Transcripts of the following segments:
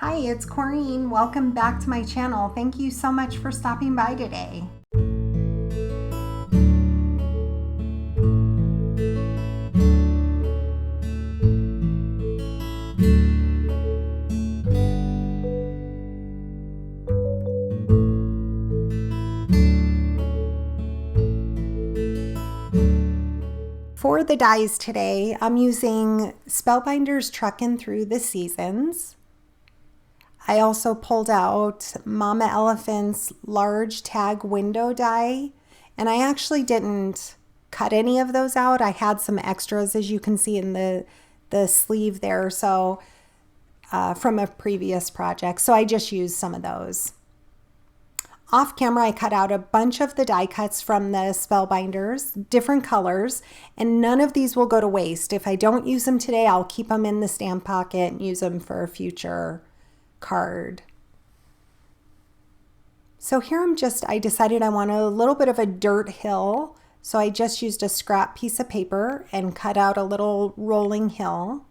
Hi, it's Corrine. Welcome back to my channel. Thank you so much for stopping by today. For the dies today, I'm using Spellbinders Truckin Through the Seasons. I also pulled out Mama Elephant's large tag window die, and I actually didn't cut any of those out. I had some extras, as you can see in the sleeve there, so from a previous project, so I just used some of those. Off camera, I cut out a bunch of the die cuts from the Spellbinders, different colors, and none of these will go to waste. If I don't use them today, I'll keep them in the stamp pocket and use them for a future card. So here I decided I want a little bit of a dirt hill, so I just used a scrap piece of paper and cut out a little rolling hill.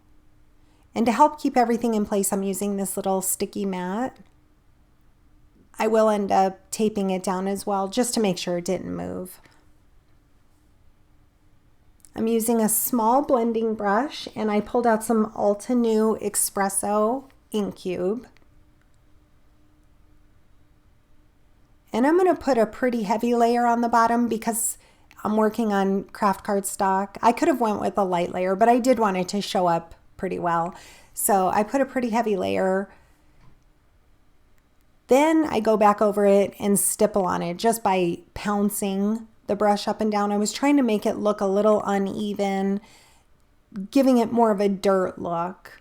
And to help keep everything in place, I'm using this little sticky mat. I will end up taping it down as well, just to make sure it didn't move. I'm using a small blending brush, and I pulled out some Altenew Espresso ink cube. And I'm going to put a pretty heavy layer on the bottom because I'm working on craft cardstock. I could have went with a light layer, but I did want it to show up pretty well. So I put a pretty heavy layer. Then I go back over it and stipple on it just by pouncing the brush up and down. I was trying to make it look a little uneven, giving it more of a dirt look.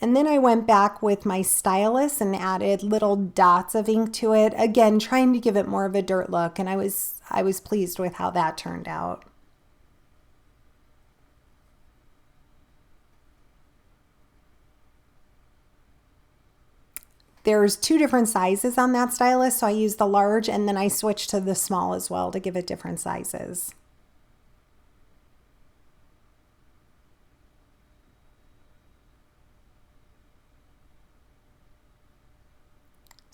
And then I went back with my stylus and added little dots of ink to it, again trying to give it more of a dirt look, and I was pleased with how that turned out. There's two different sizes on that stylus, so I used the large and then I switched to the small as well to give it different sizes.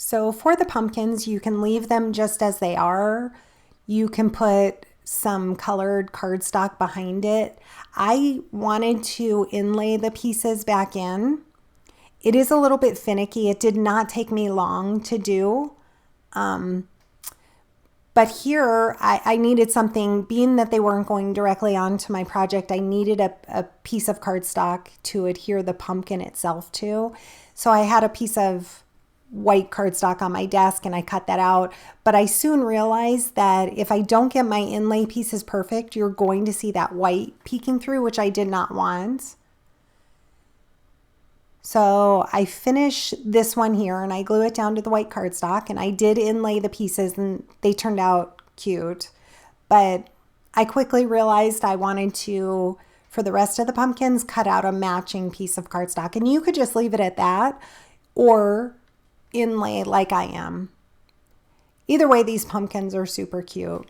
So for the pumpkins, you can leave them just as they are. You can put some colored cardstock behind it. I wanted to inlay the pieces back in. It is a little bit finicky. It did not take me long to do. But here I needed something, being that they weren't going directly onto my project, I needed a piece of cardstock to adhere the pumpkin itself to. So I had a piece of white cardstock on my desk and I cut that out. But I soon realized that if I don't get my inlay pieces perfect, you're going to see that white peeking through, which I did not want. So I finish this one here and I glue it down to the white cardstock, and I did inlay the pieces and they turned out cute. But I quickly realized I wanted to, for the rest of the pumpkins, cut out a matching piece of cardstock. And you could just leave it at that or inlay like I am. Either way, these pumpkins are super cute.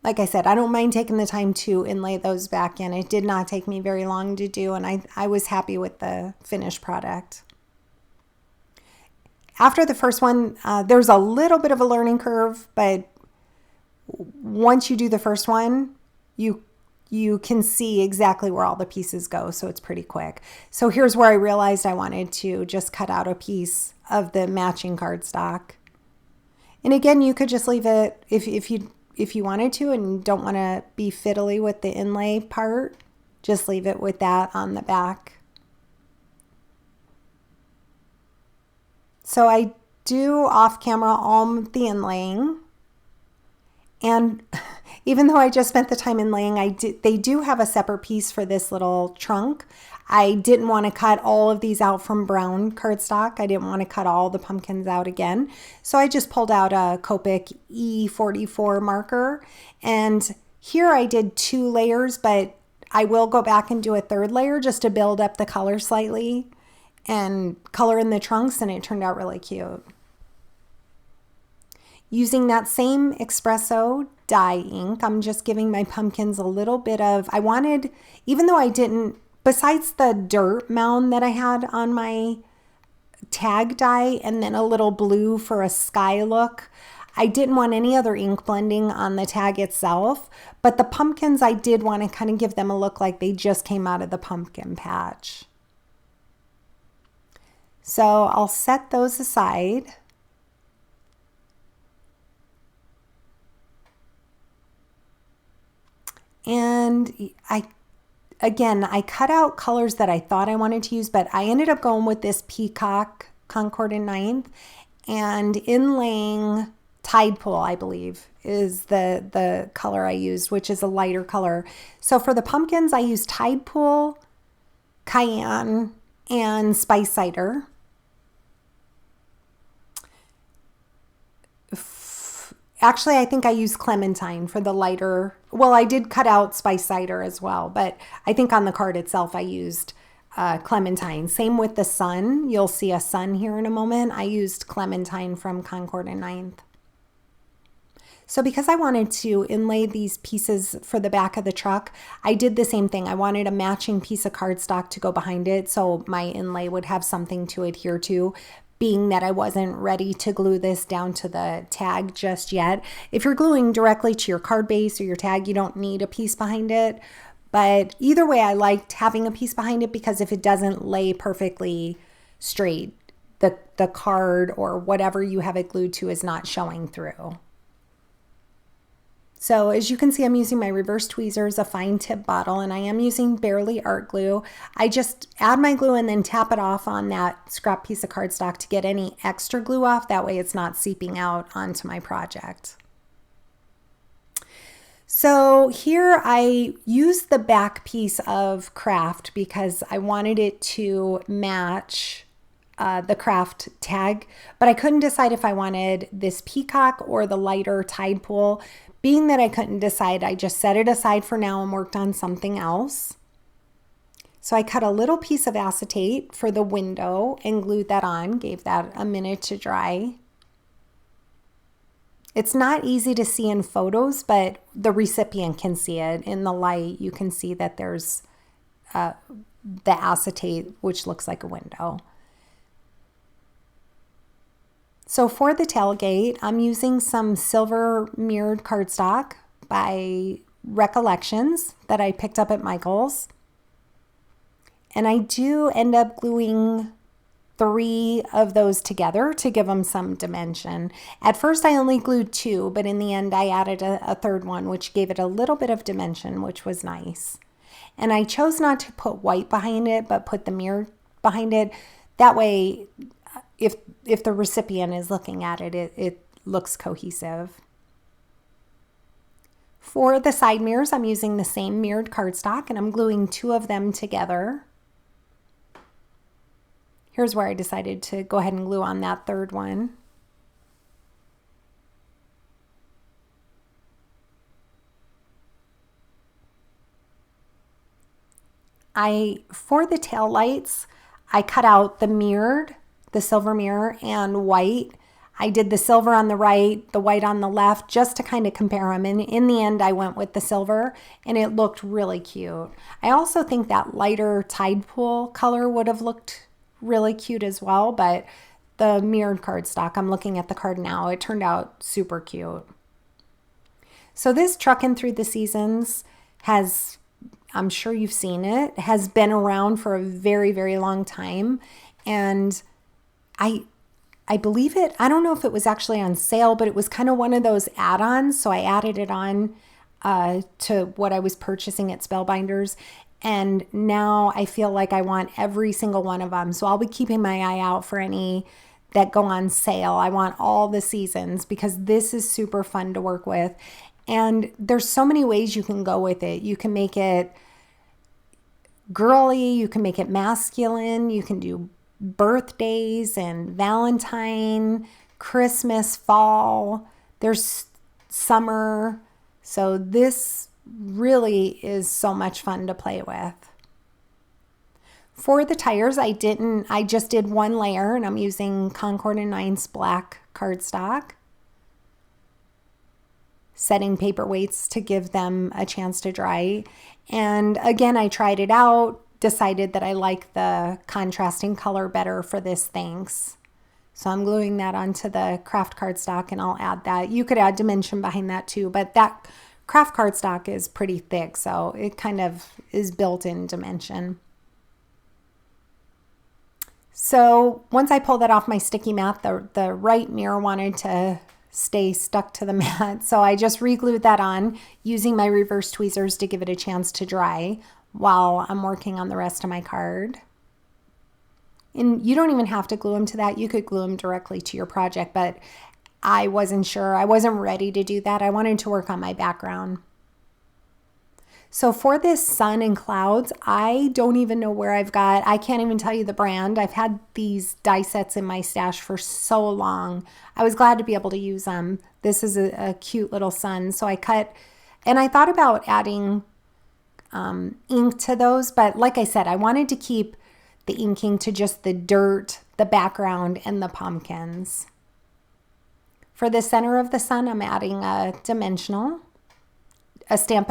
Like I said, I don't mind taking the time to inlay those back in. It did not take me very long to do, and I was happy with the finished product. After the first one, there's a little bit of a learning curve, but once you do the first one, you can see exactly where all the pieces go, so it's pretty quick. So here's where I realized I wanted to just cut out a piece of the matching cardstock. And again, you could just leave it if you wanted to and don't want to be fiddly with the inlay part, just leave it with that on the back. So I do off camera all the inlaying. And even though I just spent the time inlaying, they do have a separate piece for this little trunk. I didn't want to cut all of these out from brown cardstock. I didn't want to cut all the pumpkins out again. So I just pulled out a Copic E44 marker. And here I did 2 layers, but I will go back and do a 3rd layer just to build up the color slightly and color in the trunks, and it turned out really cute. Using that same espresso dye ink, I'm just giving my pumpkins a little bit of, I wanted, even though I didn't besides the dirt mound that I had on my tag die and then a little blue for a sky look, I didn't want any other ink blending on the tag itself, but the pumpkins, I did want to kind of give them a look like they just came out of the pumpkin patch. So I'll set those aside. And I cut out colors that I thought I wanted to use, but I ended up going with this Peacock Concord and Ninth, and inlaying Tide Pool, I believe, is the color I used, which is a lighter color. So for the pumpkins, I used Tide Pool, Cayenne, and Spice Cider. Actually, I think I used Clementine for the lighter. Well, I did cut out Spice Cider as well, but I think on the card itself I used Clementine. Same with the sun. You'll see a sun here in a moment. I used Clementine from Concord and Ninth. So because I wanted to inlay these pieces for the back of the truck, I did the same thing. I wanted a matching piece of cardstock to go behind it so my inlay would have something to adhere to, being that I wasn't ready to glue this down to the tag just yet. If you're gluing directly to your card base or your tag, you don't need a piece behind it. But either way, I liked having a piece behind it because if it doesn't lay perfectly straight, the card or whatever you have it glued to is not showing through. So as you can see, I'm using my reverse tweezers, a fine tip bottle, and I am using Barely Art Glue. I just add my glue and then tap it off on that scrap piece of cardstock to get any extra glue off. That way it's not seeping out onto my project. So here I used the back piece of craft because I wanted it to match the craft tag, but I couldn't decide if I wanted this peacock or the lighter Tide Pool. Being that I couldn't decide, I just set it aside for now and worked on something else. So I cut a little piece of acetate for the window and glued that on, gave that a minute to dry. It's not easy to see in photos, but the recipient can see it. In the light, you can see that there's the acetate, which looks like a window. So for the tailgate, I'm using some silver mirrored cardstock by Recollections that I picked up at Michael's. And I do end up gluing 3 of those together to give them some dimension. At first I only glued 2, but in the end I added a third one, which gave it a little bit of dimension, which was nice. And I chose not to put white behind it, but put the mirror behind it. That way, if the recipient is looking at it, it looks cohesive. For the side mirrors, I'm using the same mirrored cardstock and I'm gluing 2 of them together. Here's where I decided to go ahead and glue on that third one. For the tail lights, I cut out the silver mirror and white. I did the silver on the right, the white on the left, just to kind of compare them. And in the end, I went with the silver and it looked really cute. I also think that lighter Tide Pool color would have looked really cute as well, but the mirrored cardstock, I'm looking at the card now, it turned out super cute. So this Truckin' Through the Seasons has, I'm sure you've seen it, has been around for a very, very long time. And I believe it, I don't know if it was actually on sale, but it was kind of one of those add-ons. So I added it on to what I was purchasing at Spellbinders. And now I feel like I want every single one of them. So I'll be keeping my eye out for any that go on sale. I want all the seasons because this is super fun to work with. And there's so many ways you can go with it. You can make it girly, you can make it masculine, you can do birthdays and Valentine, Christmas, fall, there's summer. So this really is so much fun to play with. For the tires, I just did 1 layer and I'm using Concord and Nine's black cardstock, setting paper weights to give them a chance to dry. And again, I tried it out, decided that I like the contrasting color better for this thanks. So I'm gluing that onto the craft cardstock, and I'll add that. You could add dimension behind that too, but that craft cardstock is pretty thick, so it kind of is built in dimension. So once I pulled that off my sticky mat, the right mirror wanted to stay stuck to the mat. So I just re-glued that on using my reverse tweezers to give it a chance to dry while I'm working on the rest of my card. And you don't even have to glue them to that. You could glue them directly to your project, but I wasn't sure. I wasn't ready to do that. I wanted to work on my background. So for this sun and clouds, I don't even know where I can't even tell you the brand. I've had these die sets in my stash for so long. I was glad to be able to use them. This is a cute little sun. So I cut, and I thought about adding ink to those, but like I said, I wanted to keep the inking to just the dirt, the background, and the pumpkins. For the center of the sun, I'm adding a Stampin'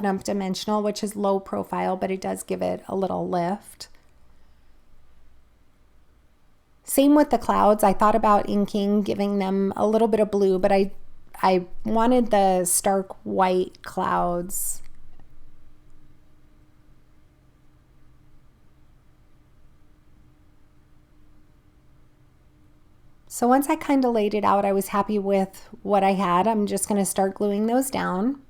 Up! Dimensional, which is low profile, but it does give it a little lift. Same with the clouds. I thought about inking, giving them a little bit of blue, but I wanted the stark white clouds. So once I kind of laid it out, I was happy with what I had. I'm just going to start gluing those down.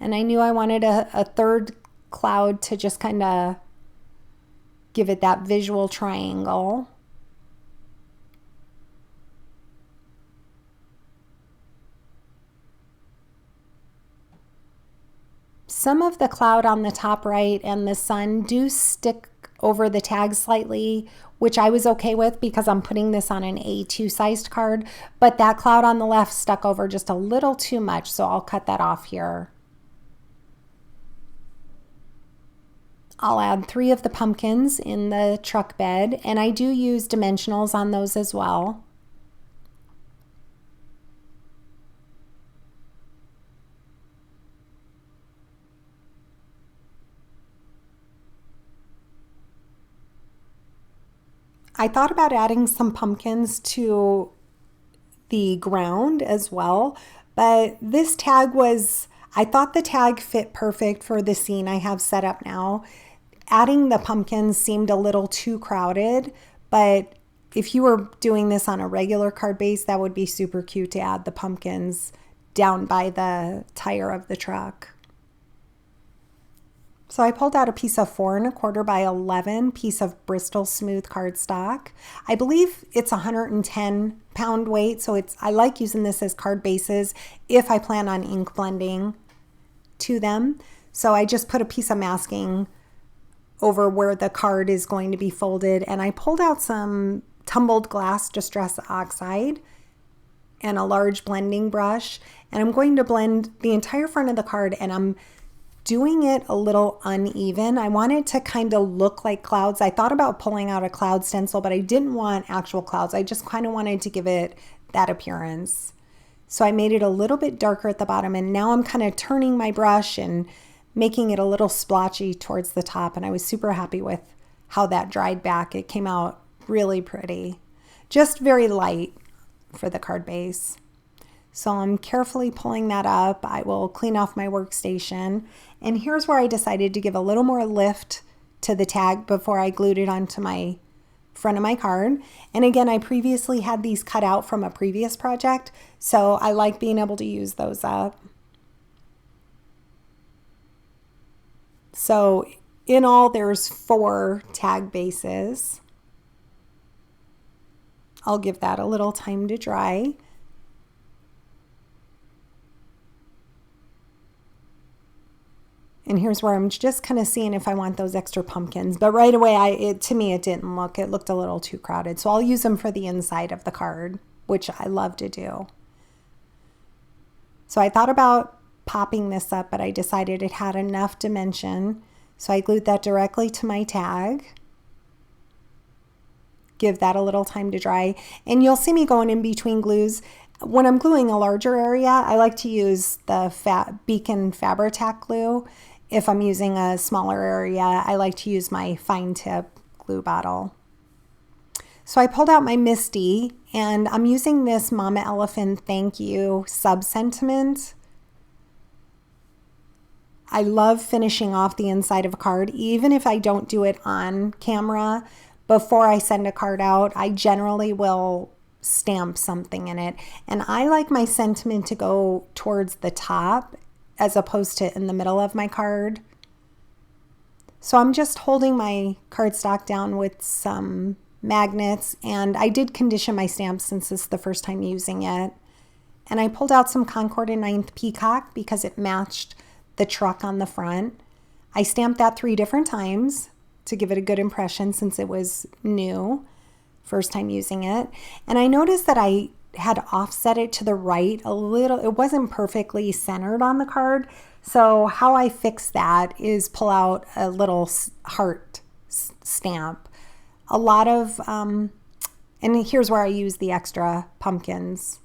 And I knew I wanted a third cloud to just kind of give it that visual triangle. Some of the cloud on the top right and the sun do stick over the tag slightly, which I was okay with because I'm putting this on an A2 sized card, but that cloud on the left stuck over just a little too much, so I'll cut that off here. I'll add 3 of the pumpkins in the truck bed, and I do use dimensionals on those as well. I thought about adding some pumpkins to the ground as well, but this tag I thought the tag fit perfect for the scene I have set up now. Adding the pumpkins seemed a little too crowded, but if you were doing this on a regular card base, that would be super cute to add the pumpkins down by the tire of the truck. So I pulled out a piece of 4 1/4 by 11 piece of Bristol smooth cardstock. I believe it's 110 pound weight, so I like using this as card bases if I plan on ink blending to them. So I just put a piece of masking over where the card is going to be folded, and I pulled out some tumbled glass distress oxide and a large blending brush, and I'm going to blend the entire front of the card, and I'm doing it a little uneven. I want it to kind of look like clouds. I thought about pulling out a cloud stencil, but I didn't want actual clouds. I just kind of wanted to give it that appearance. So I made it a little bit darker at the bottom, and now I'm kind of turning my brush and making it a little splotchy towards the top, and I was super happy with how that dried back. It came out really pretty. Just very light for the card base. So I'm carefully pulling that up. I will clean off my workstation, and here's where I decided to give a little more lift to the tag before I glued it onto my front of my card. And again, I previously had these cut out from a previous project, so I like being able to use those up. So in all, there's 4 tag bases. I'll give that a little time to dry. And here's where I'm just kind of seeing if I want those extra pumpkins. But right away, to me, it didn't look. It looked a little too crowded. So I'll use them for the inside of the card, which I love to do. So I thought about popping this up, but I decided it had enough dimension. So I glued that directly to my tag. Give that a little time to dry. And you'll see me going in between glues. When I'm gluing a larger area, I like to use the Beacon Fabri-Tac glue. If I'm using a smaller area, I like to use my fine tip glue bottle. So I pulled out my Misty, and I'm using this Mama Elephant Thank You sub-sentiment. I love finishing off the inside of a card, even if I don't do it on camera. Before I send a card out, I generally will stamp something in it. And I like my sentiment to go towards the top as opposed to in the middle of my card. So I'm just holding my cardstock down with some magnets, and I did condition my stamp since this is the first time using it. And I pulled out some Concord and 9th Peacock because it matched the truck on the front. I stamped that 3 different times to give it a good impression since it was new, first time using it. And I noticed that I had offset it to the right a little. It wasn't perfectly centered on the card. So how I fix that is pull out a little heart stamp. A lot of, and here's where I use the extra pumpkins.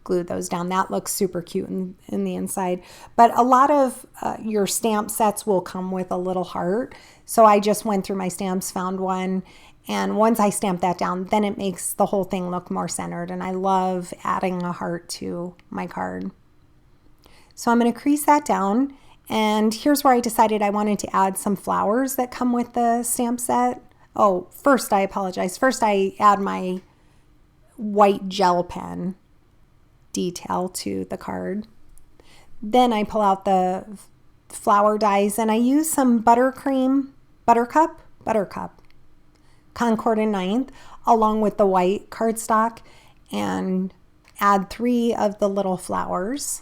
Glue those down. That looks super cute in the inside. But a lot of your stamp sets will come with a little heart. So I just went through my stamps, found one, and once I stamp that down, then it makes the whole thing look more centered. And I love adding a heart to my card. So I'm going to crease that down. And here's where I decided I wanted to add some flowers that come with the stamp set. Oh, first, I apologize. First, I add my white gel pen detail to the card. Then I pull out the flower dies, and I use some buttercup, Concord and 9th, along with the white cardstock, and add 3 of the little flowers.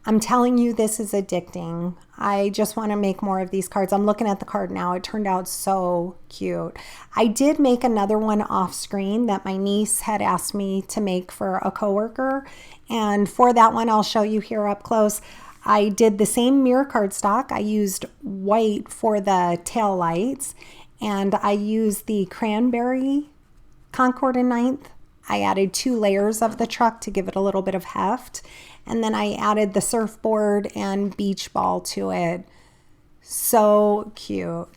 I'm telling you, this is addicting. I just want to make more of these cards. I'm looking at the card now. It turned out so cute. I did make another one off screen that my niece had asked me to make for a coworker. And for that one, I'll show you here up close. I did the same mirror cardstock. I used white for the tail lights, and I used the cranberry Concord and 9th. I added 2 layers of the truck to give it a little bit of heft. And then I added the surfboard and beach ball to it. So cute.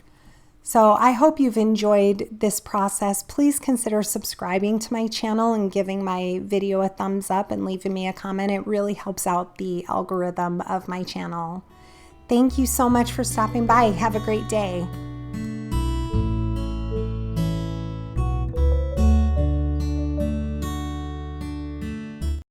So I hope you've enjoyed this process. Please consider subscribing to my channel and giving my video a thumbs up and leaving me a comment. It really helps out the algorithm of my channel. Thank you so much for stopping by. Have a great day.